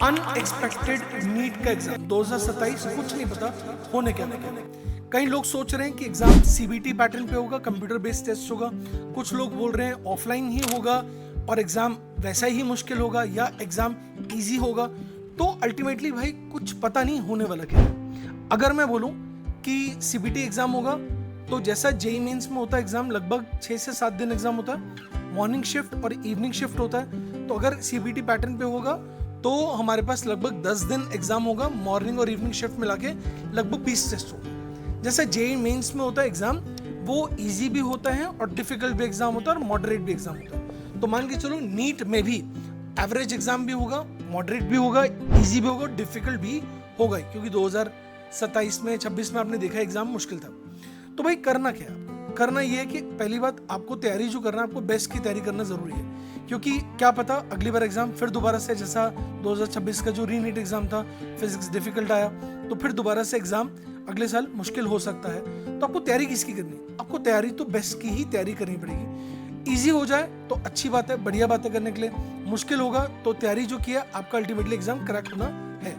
Unexpected NEET का exam 2027, कुछ नहीं पता होने क्या वाला है। कई लोग सोच रहे हैं कि एग्जाम सीबीटी पैटर्न पे होगा, कंप्यूटर बेस्ड टेस्ट होगा। कुछ लोग बोल रहे हैं ऑफलाइन ही होगा और एग्जाम वैसा ही मुश्किल होगा या एग्जाम इजी होगा। तो अल्टीमेटली भाई कुछ पता नहीं होने वाला क्या है। अगर मैं बोलूं कि सीबीटी एग्जाम होगा तो जैसा जेईई मेंस में होता है एग्जाम, लगभग 6 से 7 दिन एग्जाम होता है, मॉर्निंग शिफ्ट और इवनिंग शिफ्ट होता है। तो अगर सीबीटी पैटर्न पे होगा तो हमारे पास लगभग 10 दिन एग्जाम होगा, मॉर्निंग और इवनिंग शिफ्ट मिला के लगभग 20 टेस्ट होगा। जैसे जेईई मेंस में होता है एग्जाम, वो इजी भी होता है और डिफिकल्ट भी एग्जाम होता है और मॉडरेट भी एग्जाम होता है। तो मान के चलो नीट में भी एवरेज एग्जाम भी होगा, मॉडरेट भी होगा, इजी भी होगा, डिफिकल्ट भी होगा, क्योंकि 2027 में 26 में आपने देखा एग्जाम मुश्किल था। तो भाई करना क्या है? करना ये है कि पहली बात आपको तैयारी जो करना है, आपको बेस्ट की तैयारी करना जरूरी है, क्योंकि क्या पता अगली बार एग्जाम फिर दोबारा से जैसा 2026 का जो रीनीट एग्जाम था, फिजिक्स डिफिकल्ट आया, तो फिर दोबारा से एग्जाम अगले साल मुश्किल हो सकता है। तो आपको तैयारी किसकी करनी? आपको तैयारी तो बेस्ट की ही तैयारी करनी पड़ेगी। इजी हो जाए तो अच्छी बात है, बढ़िया बात है करने के लिए। मुश्किल होगा तो तैयारी जो किया आपका अल्टीमेटली एग्जाम क्रैक होना है।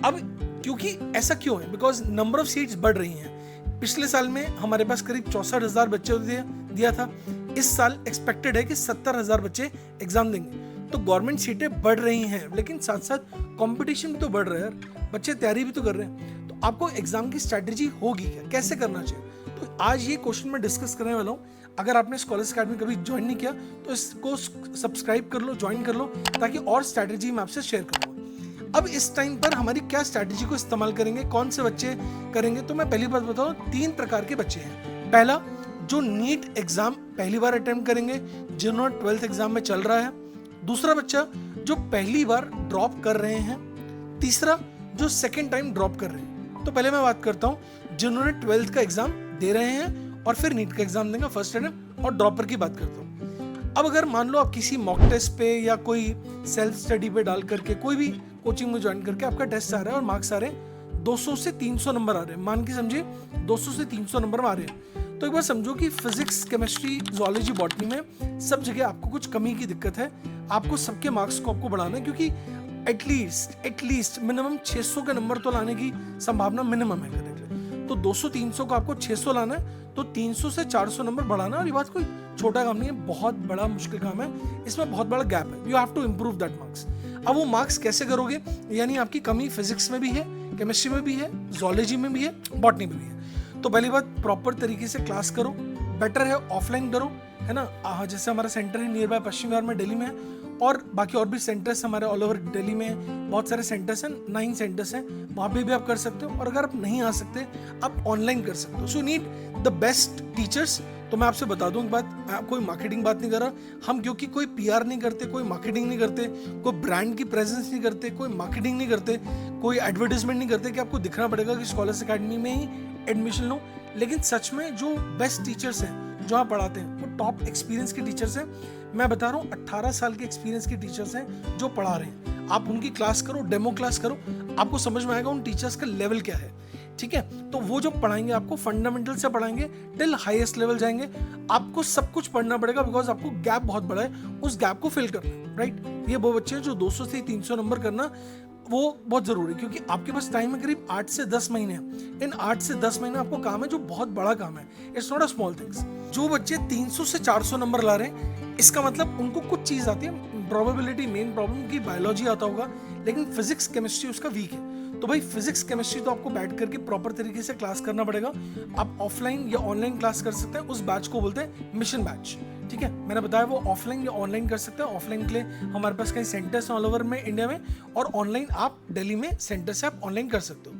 अब क्योंकि ऐसा क्यों है? बिकॉज नंबर ऑफ सीट्स बढ़ रही हैं। पिछले साल में हमारे पास करीब 64,000 बच्चे दिया था। इस साल एक्सपेक्टेड है कि 70,000 बच्चे एग्जाम देंगे। तो गवर्नमेंट सीटें बढ़ रही हैं, लेकिन साथ साथ कंपटीशन भी तो बढ़ रहा है यार, बच्चे तैयारी भी तो कर रहे हैं। तो आपको एग्जाम की स्ट्रैटेजी होगी क्या, कैसे करना चाहिए? तो आज ये क्वेश्चन मैं डिस्कस करने वाला हूँ। अगर आपने स्कॉलर्स अकेडमी कभी ज्वाइन नहीं किया तो इसको सब्सक्राइब कर लो, ज्वाइन कर लो, ताकि और स्ट्रैटेजी मैं आपसे शेयर करूँगा। अब इस टाइम पर हमारी क्या स्ट्रैटेजी को इस्तेमाल करेंगे, कौन से बच्चे करेंगे? तो मैं पहली बात बताऊं, 3 प्रकार के बच्चे हैं। पहला, जो नीट एग्जाम पहली बार अटेम्प्ट करेंगे, जिन्होंने 12th एग्जाम में चल रहा है। दूसरा बच्चा जो पहली बार ड्रॉप कर रहे हैं। तीसरा, जो सेकेंड टाइम ड्रॉप कर रहे हैं। तो पहले मैं बात करता हूं जिन्होंने 12th का एग्जाम दे रहे हैं और फिर नीट का एग्जाम देंगे फर्स्ट अटेम्प्ट, और ड्रॉपर की बात करता हूँ। अब अगर मान लो आप किसी मॉक टेस्ट पे या कोई सेल्फ स्टडी पे डाल करके कोई भी कोचिंग में ज्वाइन करके आपका टेस्ट आ रहा है और मार्क्स आ रहे हैं 200 से 300 नंबर आ रहे हैं, मान के समझिए 200 से 300 नंबर आ रहे हैं, तो एक बार समझो कि फिजिक्स, केमिस्ट्री, जूलॉजी, बॉटनी में सब जगह आपको कुछ कमी की दिक्कत है। आपको सबके मार्क्स को आपको बढ़ाना है, क्योंकि एटलीस्ट मिनिमम 600 के नंबर तो लाने की संभावना मिनिमम है करने के लिए। तो 200-300 को आपको 600 लाना है, तो 300 से 400 नंबर बढ़ाना। और ये बात कोई छोटा काम नहीं है, बहुत बड़ा मुश्किल काम है, इसमें बहुत बड़ा गैप है। You have to improve that marks. अब वो मार्क्स कैसे करोगे? यानी आपकी कमी फिजिक्स में भी है, केमिस्ट्री में भी है, जूलॉजी में भी है, बॉटनी में भी है। तो पहली बात, प्रॉपर तरीके से क्लास करो। बेटर है ऑफलाइन करो, है ना। जैसे हमारा सेंटर है नियर बाय पश्चिम विहार में दिल्ली में है, और बाकी और भी सेंटर्स हमारे ऑल ओवर दिल्ली में बहुत सारे सेंटर्स हैं, 9 सेंटर्स हैं, वहाँ पे भी आप कर सकते हो। और अगर आप नहीं आ सकते, आप ऑनलाइन कर सकते हो। So need the best teachers. तो मैं आपसे बता दूं एक बात, कोई मार्केटिंग बात नहीं कर रहा हम, क्योंकि कोई पीआर नहीं करते, कोई मार्केटिंग नहीं करते, कोई ब्रांड की प्रेजेंस नहीं करते, कोई मार्केटिंग नहीं करते, कोई एडवर्टाइजमेंट नहीं करते कि आपको दिखना पड़ेगा कि स्कॉलर्स अकेडमी में ही एडमिशन लो। लेकिन सच में जो बेस्ट टीचर्स हैं जो आप पढ़ाते हैं, वो टॉप एक्सपीरियंस के टीचर्स हैं। मैं बता रहा हूँ 18 साल के एक्सपीरियंस के टीचर्स हैं जो पढ़ा रहे हैं। आप उनकी क्लास करो, डेमो क्लास करो, आपको समझ में आएगा उन टीचर्स का लेवल क्या है। ठीक है, तो वो जो पढ़ाएंगे आपको फंडामेंटल से पढ़ाएंगे टिल हाईएस्ट लेवल जाएंगे। आपको सब कुछ पढ़ना पड़ेगा, बिकॉज आपको गैप बहुत बड़ा है, उस गैप को फिल करना है, राइट। ये वो बच्चे हैं जो 200 से 300 नंबर करना, वो बहुत जरूरी है, क्योंकि आपके पास टाइम है करीब 8 से 10 महीने। इन 8 से 10 महीने आपको काम है जो बहुत बड़ा काम है। It's not a small things. जो बच्चे 300 से 400 नंबर ला रहे हैं, इसका मतलब उनको कुछ चीज आती है। प्रोबेबिलिटी मेन प्रॉब्लम की बायोलॉजी आता होगा, लेकिन फिजिक्स, केमिस्ट्री उसका वीक है। तो भाई फिजिक्स, केमिस्ट्री तो आपको बैठ करके प्रॉपर तरीके से क्लास करना पड़ेगा। आप ऑफलाइन या ऑनलाइन क्लास कर सकते हैं, उस बैच को बोलते हैं मिशन बैच। ठीक है, मैंने बताया वो ऑफलाइन या ऑनलाइन कर सकते हैं। ऑफलाइन के लिए हमारे पास कई सेंटर्स ऑल ओवर में इंडिया में, और ऑनलाइन आप दिल्ली में सेंटर से आप ऑनलाइन कर सकते हो।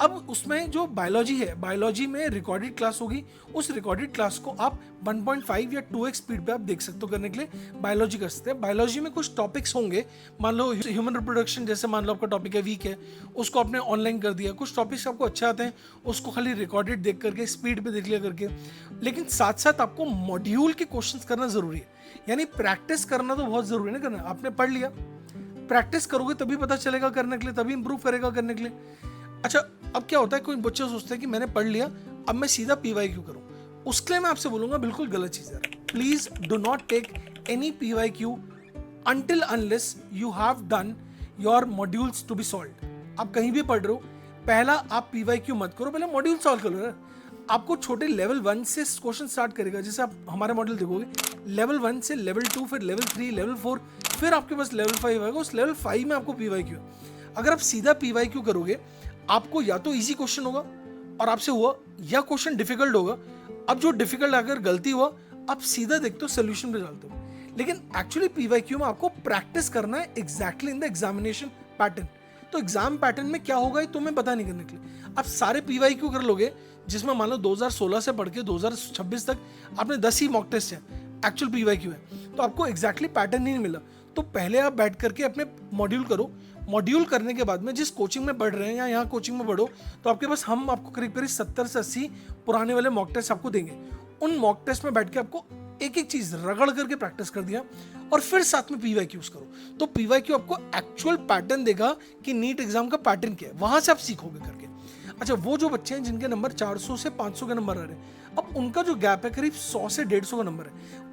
अब उसमें जो बायोलॉजी है, बायोलॉजी में रिकॉर्डेड क्लास होगी। उस रिकॉर्डेड क्लास को आप 1.5 या 2x स्पीड पे आप देख सकते हो करने के लिए बायोलॉजी कर सकते हैं। बायोलॉजी में कुछ टॉपिक्स होंगे, मान लो ह्यूमन रिप्रोडक्शन, जैसे मान लो आपका टॉपिक है वीक है, उसको आपने ऑनलाइन कर दिया। कुछ टॉपिक्स आपको अच्छे आते हैं, उसको खाली रिकॉर्डेड देख करके स्पीड पे देख लिया करके। लेकिन साथ साथ आपको मॉड्यूल के क्वेश्चंस करना जरूरी है, यानी प्रैक्टिस करना तो बहुत जरूरी है ना। करना आपने पढ़ लिया, प्रैक्टिस करोगे तभी पता चलेगा करने के लिए, तभी इंप्रूव करेगा करने के लिए। अच्छा, अब क्या होता है, कोई बच्चे सोचते हैं कि मैंने पढ़ लिया, अब मैं सीधा PYQ करूं। उसके लिए मैं आपसे बोलूंगा बिल्कुल गलत चीज है। Please do not take any PYQ until unless you have done your modules to be solve. आप कहीं भी पढ़ रहे हो, पहला आप PYQ मत करो, पहले मॉड्यूल सॉल्व करो। आपको छोटे लेवल 1 से क्वेश्चन स्टार्ट करेगा। जैसे आप हमारे मॉड्यूल देखोगे, लेवल 1 से लेवल 2, फिर लेवल 3, लेवल 4, फिर आपके पास लेवल 5 आएगा। उस लेवल 5 में आपको PYQ है। अगर आप सीधा PYQ करोगे, आपको या तो इजी क्वेश्चन होगा और आपसे हुआ, या क्वेश्चन डिफिकल्ट होगा। अब जो डिफिकल्ट अगर गलती हुआ, आप सीधा देखते हो, सोल्यूशन पे डालते हो। लेकिन एक्चुअली PYQ में आपको प्रैक्टिस करना है exactly in the examination pattern. तो एग्जाम पैटर्न में क्या होगा ये तुम्हें पता नहीं करने के लिए आप सारे PYQ कर लोगे, जिसमें मान लो 2016 से पढ़ के 2026 तक आपने 10 ही मॉक टेस्ट है, एक्चुअल PYQ है, तो आपको एग्जैक्टली पैटर्न नहीं मिला। तो पहले आप बैठ करके अपने मॉड्यूल करो। मॉड्यूल करने के बाद में जिस कोचिंग में पढ़ रहे हैं या यहाँ कोचिंग में पढ़ो, तो आपके पास हम आपको करीब 70 से 80 पुराने वाले मॉक टेस्ट आपको देंगे। उन मॉक टेस्ट में बैठ के आपको एक एक चीज रगड़ करके प्रैक्टिस कर दिया, और फिर साथ में PYQs करो। तो PYQ आपको एक्चुअल पैटर्न देगा कि नीट एग्जाम का पैटर्न क्या है, वहां से आप सीखोगे करके। अच्छा, वो जो बच्चे हैं जिनके नंबर 400 से 500 के नंबर आ रहे हैं, अब उनका जो गैप है करीब 100 से 150 का नंबर है,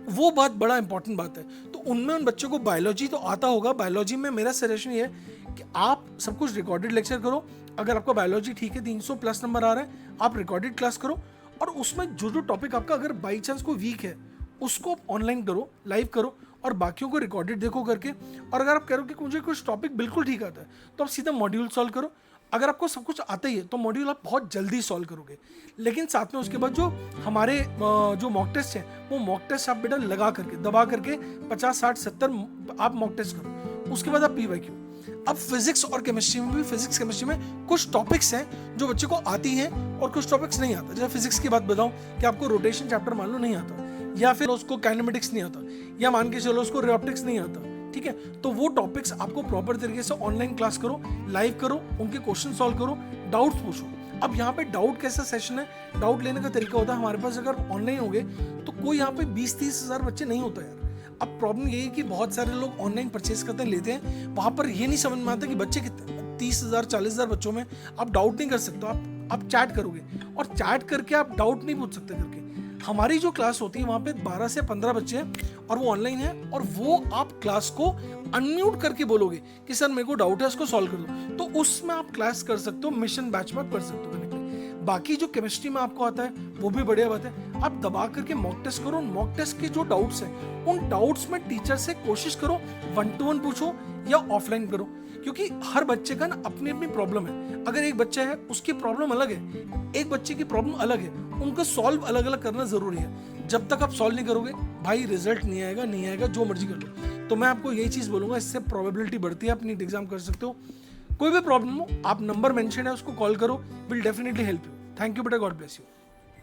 वो बात बड़ा इंपॉर्टेंट बात है। तो उनमें उन बच्चों को बायोलॉजी तो आता होगा। बायोलॉजी में मेरा सजेशन ये है कि आप सब कुछ रिकॉर्डेड लेक्चर करो। अगर आपका बायोलॉजी ठीक है, 300 प्लस नंबर आ रहा है, आप रिकॉर्डेड क्लास करो, और उसमें जो जो टॉपिक आपका अगर बाई चांस कोई वीक है, उसको ऑनलाइन करो, लाइव करो, और बाकियों को रिकॉर्डेड देखो करके। और अगर आप कह रहे हो कि मुझे कुछ टॉपिक बिल्कुल ठीक आता है, तो आप सीधा मॉड्यूल सॉल्व करो। अगर आपको सब कुछ आता ही है, तो मॉड्यूल आप बहुत जल्दी सॉल्व करोगे। लेकिन साथ में उसके बाद जो हमारे जो मॉक टेस्ट हैं, वो मॉक टेस्ट आप बेटा लगा करके, दबा करके 50, 60, 70 आप मॉक टेस्ट करो। उसके बाद आप PYQ। अब फिजिक्स और केमिस्ट्री में भी, फिजिक्स केमिस्ट्री में कुछ टॉपिक्स हैं जो बच्चे को आती हैं और कुछ टॉपिक्स नहीं आता। जैसे फिजिक्स की बात बताऊं कि आपको रोटेशन चैप्टर मान लो नहीं आता, या फिर उसको काइनेमेटिक्स नहीं आता, या मान के चलो उसको रिऑप्टिक्स नहीं आता, ठीक है। तो वो टॉपिक्स आपको प्रॉपर तरीके से ऑनलाइन क्लास करो, लाइव करो, उनके क्वेश्चन सॉल्व करो, डाउट्स पूछो। अब यहाँ पे डाउट कैसा सेशन है, डाउट लेने का तरीका होता है हमारे पास। अगर ऑनलाइन हो गए तो कोई यहाँ पे 20-30 हज़ार बच्चे नहीं होता यार। अब प्रॉब्लम ये है कि बहुत सारे लोग ऑनलाइन परचेस करते हैं, लेते हैं, वहां पर ये नहीं समझ में आता कि बच्चे कितने, 30,000 40,000 बच्चों में आप डाउट नहीं कर सकते। आप चैट करोगे, और चैट करके आप डाउट नहीं पूछ सकते करके। हमारी जो क्लास होती है वहाँ पे 12 से 15 बच्चे हैं, और वो ऑनलाइन है, और वो आप क्लास को अनम्यूट करके बोलोगे कि सर मेरे को डाउट है, उसको सॉल्व कर दो, तो उसमें आप क्लास कर सकते हो, मिशन बैच में कर सकते हो। बाकी जो केमिस्ट्री में आपको आता है वो भी बढ़िया बात है। आप दबा करके मॉक टेस्ट करो। मॉक टेस्ट के जो डाउट्स हैं, उन डाउट्स में टीचर से कोशिश करो 1-to-1 पूछो या ऑफलाइन करो, क्योंकि हर बच्चे का ना अपनी अपनी प्रॉब्लम है। अगर एक बच्चा है उसकी प्रॉब्लम अलग है, एक बच्चे की प्रॉब्लम अलग है, उनको सॉल्व अलग अलग करना जरूरी है। जब तक आप सॉल्व नहीं करोगे भाई, रिजल्ट नहीं आएगा, जो मर्जी कर लो। तो मैं आपको यही चीज बोलूंगा, इससे प्रोबेबिलिटी बढ़ती है, आप नीट एग्जाम कर सकते हो। कोई भी प्रॉब्लम हो, आप नंबर मेंशन है उसको कॉल करो, will definitely help you. Thank you बेटा, गॉड ब्लेस यू।